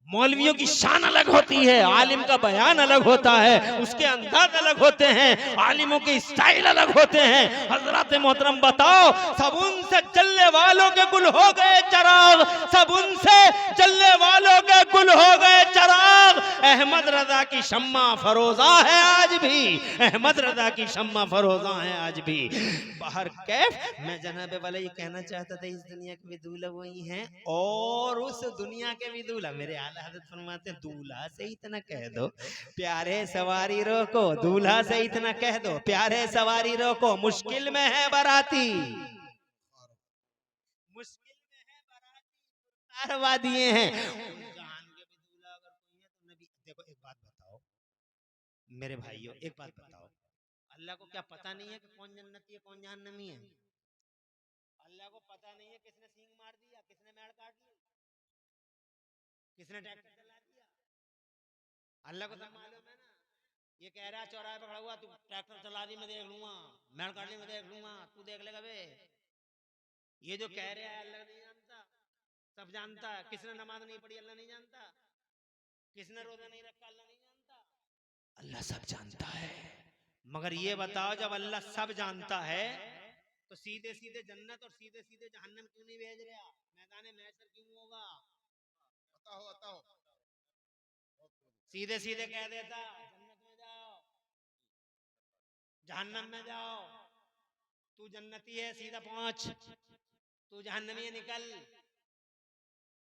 मौलवियों की शान अलग होती है, आलिम का बयान अलग होता है, उसके अंदाज अलग होते हैं, आलिमों के स्टाइल अलग होते हैं। हजरत मोहतरम बताओ, सब उनसे चलने वालों के गुल हो गए चिराग, सब उनसे चलने वालों के गुल हो गए चिराग। अहमद रजा की शम्मा फरोजा है आज भी, अहमद रजा की शम्मा फरोजा है आज भी। बाहर कैफ मैं जनाबे वाला ये कहना चाहता था, इस दुनिया के भी दूल्हा वही हैं और उस दुनिया के भी दूल्हा। मेरे आला हज़रत फरमाते हैं, दूल्हा से इतना कह दो प्यारे सवारी रोको, दूल्हा से इतना कह दो प्यारे सवारी रोको, मुश्किल में है बाराती, मुश्किल में है बाराती, करवा दिए हैं। जान के भी दूल्हा अगर कोई है तो नबी। देखो एक बात बताओ मेरे भाइयों, एक बात बताओ, अल्लाह को क्या पता नहीं है कि कौन जन्नती है कौन जहन्नमी है? अल्लाह को पता नहीं है किसने सींग मार दिया, किसने मेड़ काट ली, किसने ट्रैक्टर चला दिया? अल्लाह को सब मालूम है ना। ये कह रहा है चौराहे पे खड़ा हुआ, तू ट्रैक्टर चला दी मैं देख लूंगा, मेड़ काट ली मैं देख लूंगा, तू देख लेगा बे। ये जो कह रहा है अल्लाह नहीं जानता, सब जानता है। किसने नमाज नहीं पढ़ी अल्लाह नहीं जानता, किसने रोजा नहीं रखा अल्लाह नहीं जानता, अल्लाह सब जानता है। मगर ये बताओ, जब अल्लाह सब जानता है तो सीधे सीधे जन्नत और सीधे सीधे जहन्नम क्यों नहीं भेज रहा? मैदान महशर क्यों होगा? बताओ सीधे सीधे कह देता जन्नत में जाओ, जहन्नम में जाओ, तू जन्नती है सीधा पहुंच, तू जहन्नमी है निकल।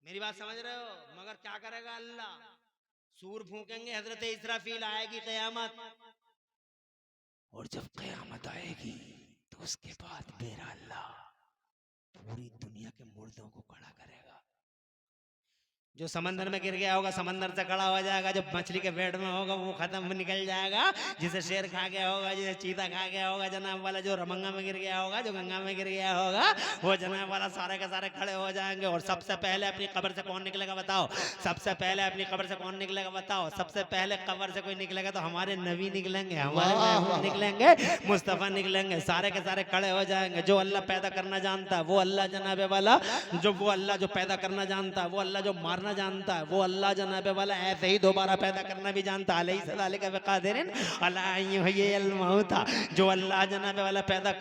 मेरी बात समझ रहे हो? मगर क्या करेगा अल्लाह? सूर फूकेंगे, हजरत इसराफील आएगी कयामत, और जब कयामत आएगी तो उसके बाद मेरा अल्लाह पूरी दुनिया के मुर्दों को खड़ा करेगा। जो समंदर में गिर गया होगा समंदर से खड़ा हो जाएगा, जो मछली के पेट में होगा वो खत्म निकल जाएगा, जिसे शेर खा गया होगा, जिसे चीता खा गया होगा जनाब वाला, जो रमंगा में गिर गया होगा, जो गंगा में गिर गया होगा, वो जनाब वाला सारे के सारे खड़े हो जाएंगे। और सबसे पहले अपनी कब्र से कौन निकलेगा बताओ? सबसे पहले अपनी कब्र से कौन निकलेगा बताओ? सबसे पहले कब्र से कोई निकलेगा तो हमारे नबी निकलेंगे, हमारे महबूब निकलेंगे, मुस्तफा निकलेंगे, सारे के सारे खड़े हो जाएंगे। जो अल्लाह पैदा करना जानता है वो अल्लाह जनाबे वाला, जो वो अल्लाह जो पैदा करना जानता है वो अल्लाह, जो मारना जानता है वो अल्लाह जनाबे वाला, ऐसे ही दोबारा पैदा करना भी जानता है। जो अल्लाह जनाबे वाला पैदा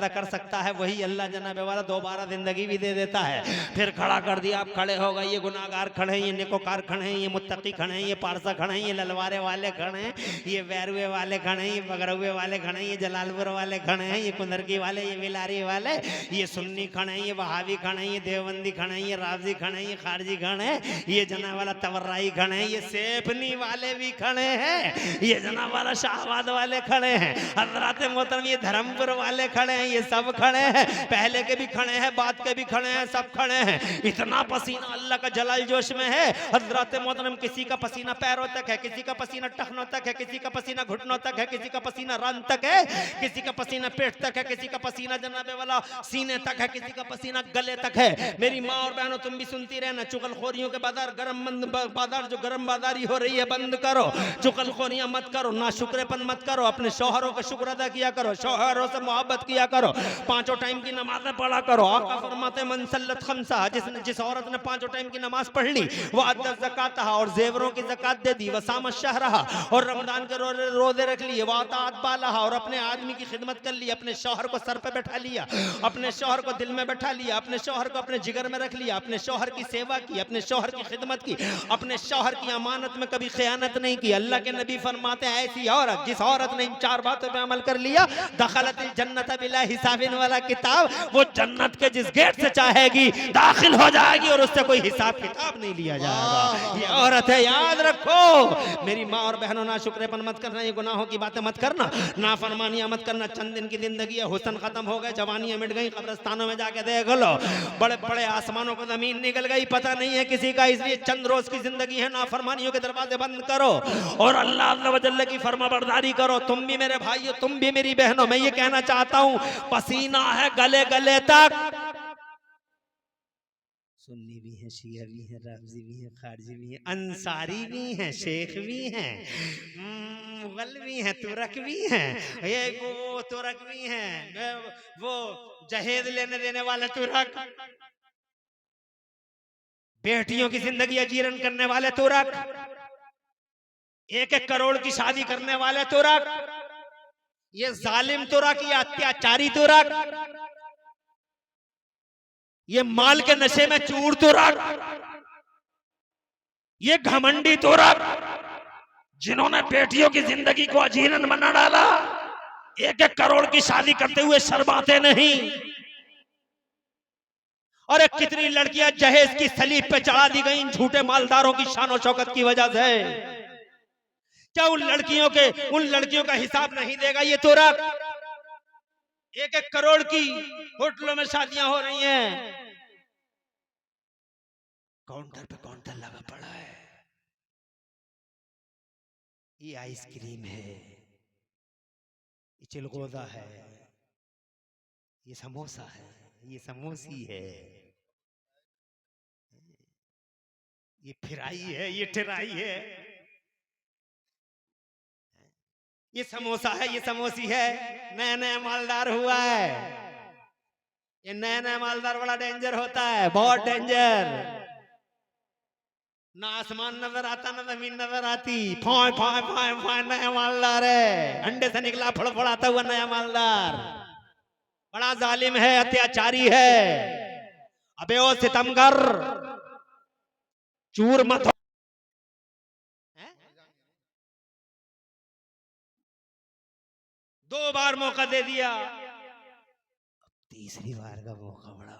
कर सकता है वही अल्लाह जनाबे वाला दोबारा जिंदगी भी दे देता है। फिर खड़ा कर दिया, आप खड़े हो गए, ये गुनाहगार खड़े हैं, ये नेकोकार खड़े हैं, ये मुत्तकी खड़े हैं, ये पारसा खड़े हैं, ये ललवारे वाले खड़े हैं, ये बैरुए वाले खड़े हैं, ये बगरुए वाले खड़े हैं, ये जलालपुर वाले खड़े हैं, ये कुंदरकी वाले, ये बिलारी वाले, ये सुन्नी खड़े हैं, ये वहाबी खड़े हैं, ये देवबंदी खड़े हैं, ये राजी खड़े हैं, ये खारजी खड़े हैं, ये जना वाला तवर्राई खड़े हैं, ये सेफनी वाले भी खड़े हैं, ये जना वाला शाहबाद वाले खड़े हैं, हजरत मोहतरम ये धर्मपुर वाले खड़े हैं, ये सब खड़े हैं, पहले के भी खड़े हैं, बाद के भी खड़े हैं, सब खड़े हैं। इतना पसीना अल्लाह का जलाल जोश में है हजरत मोहतरम, किसी का पसीना पैरों तक है, किसी का पसीना टखनों तक है, किसी का पसीना घुटनों तक है, किसी का पसीना रन तक है, किसी का पसीना पेट तक है, किसी का पसीना जनाबे वाला सीने तक है, किसी का पसीना गले तक है। मेरी माँ और बहनों तुम भी सुनती रहना, चुगलखोरियों के बाजार गरम बाजार जो गरम बाजारी हो रही है बंद करो, चुगलखोरियां मत करो, ना शुक्रपन मत करो, अपने शौहरों का शुक्र अदा किया करो, शौहरों से मोहब्बत किया करो, 5 टाइम की नमाजें पढ़ा करो। आका फरमाते मन सल्लत खमसा, जिस औरत ने 5 टाइम की नमाज पढ़ ली वो अद्दा ज़कात और जेवरों की ज़कात दे दी, वसाम शहरहा और रमजान के रोजे रख लिए, वातात बालहा और अपने आदमी की खिदमत कर ली, अपने शौहर को सर पे बैठा लिया, अपने शौहर को दिल में बैठा लिया, अपने शौहर को अपने जिगर में रख लिया, अपने शौहर की सेवा सेवा की, अपने शौहर की खिदमत की, अपने शौहर की अमानत में कभी खयानत नहीं की। अल्लाह के नबी फरमाते हैं ऐसी औरत, जिस औरत ने इन 4 बातों पे अमल कर लिया, दखलतिल जन्नत बिला हिसाबिन वाला किताब, वो जन्नत के जिस गेट से चाहेगी दाखिल हो जाएगी और उससे कोई हिसाब किताब नहीं लिया जाएगा। ये औरत है, याद रखो। मेरी माँ और बहनों, ना शुक्रेपन मत करना, ये गुनाहों की बातें मत करना, ना फरमानियां मत करना। चंद दिन की जिंदगी है, हुस्न खत्म हो गए, जवानियां मिट गई, कब्रिस्तानों में जाके देख लो, बड़े बड़े आसमानों को जमीन निकल गई, पता नहीं है किसी का। इसलिए चंद रोज की जिंदगी है, नाफरमानियों के दरवाजे बंद करो और अल्लाह अज़्ज़ व जल्ल की फरमाबरदारी करो। तुम भी मेरे भाइयों, तुम भी मेरी बहनों, मैं ये कहना चाहता हूं, पसीना है गले गले तक। सुन्नी भी हैं, शिया भी हैं, राफ़ज़ी भी हैं, खारजी भी हैं, अंसारी भी हैं, शेख भी हैं, मुगल भी हैं, तुरक भी हैं, ये वो तुरक भी हैं, वो जहेज लेने देने वाले तुरक, बेटियों की जिंदगी अजीरन करने वाले तुरक, 1-1 करोड़ की शादी करने वाले तुरक, ये जालिम तुरक, ये अत्याचारी तुरक, ये माल के नशे में चूर तुरक, ये घमंडी तुरक, जिन्होंने बेटियों की जिंदगी को अजीरन बना डाला, 1-1 करोड़ की शादी करते हुए शर्माते नहीं। और एक कितनी लड़कियां जहेज की सलीब पे चढ़ा दी गई इन झूठे मालदारों की शान शौकत की वजह से। क्या उन लड़कियों का हिसाब नहीं देगा ये तुरक? 1-1 करोड़ की होटलों में शादियां हो रही हैं, काउंटर पे काउंटर लगा पड़ा है। ये आइसक्रीम है, ये चिलगोजा है, ये समोसा है, ये समोसी है, ये फिराई है, ये ठिराई है, ये समोसा है, ये समोसी है। नया नया मालदार हुआ है, ये नया नया मालदार बड़ा डेंजर होता है, बहुत डेंजर। ना आसमान नजर आता, ना जमीन नजर आती, फाय फाय फाय फाय नया मालदार है, अंडे से निकला फड़फड़ाता हुआ नया मालदार, बड़ा जालिम है, अत्याचारी है। अबे ओ सितमगर, चूर मत हो। 2 बार मौका दे दिया, 3री बार का मौका बड़ा